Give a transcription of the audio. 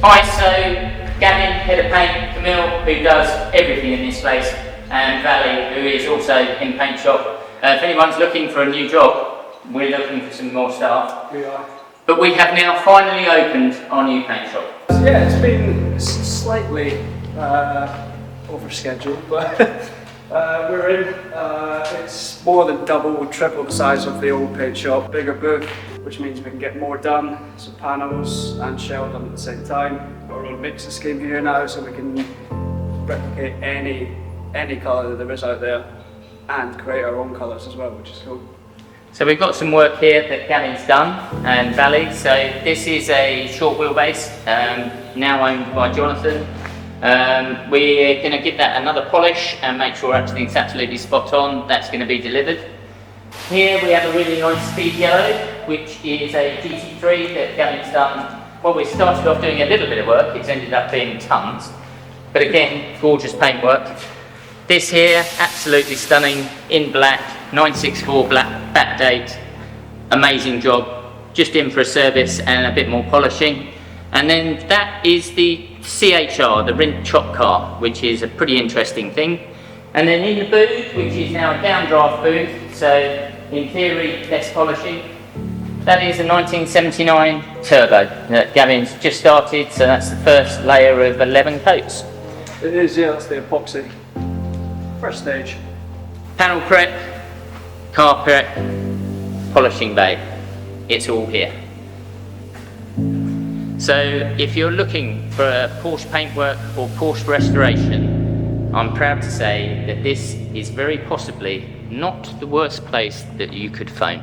Hi, so Gavin, head of paint, Camille, who does everything in this place, and Valley, who is also in paint shop. If anyone's looking for a new job, we're looking for some more staff. We are. But we have now finally opened our new paint shop. Yeah, it's been slightly over schedule, but we're in. It's more than double, triple the size of the old paint shop. Bigger booth, which means we can get more done. So panels and shell done at the same time. Our own mixer scheme here now, so we can replicate any colour that there is out there and create our own colours as well, which is cool. So we've got some work here that Gavin's done, and Valley. So this is a short wheelbase, now owned by Jonathan. We're going to give that another polish and make sure everything's absolutely spot on. That's going to be delivered. Here we have a really nice speed yellow, which is a GT3 that Gavin's done. Well, we started off doing a little bit of work, it's ended up being tons. But again, gorgeous paintwork. This here, absolutely stunning, in black, 964 black backdate. Amazing job, just in for a service and a bit more polishing. And then that is the CHR, the Rindt chop car, which is a pretty interesting thing. And then in the booth, which is now a downdraft booth, so in theory less polishing, that is a 1979 turbo that Gavin's just started, so that's the first layer of 11 coats. It is, yeah, that's the epoxy. First stage. Panel prep, car prep, polishing bay, it's all here. So if you're looking for a Porsche paintwork or Porsche restoration, I'm proud to say that this is very possibly not the worst place that you could phone.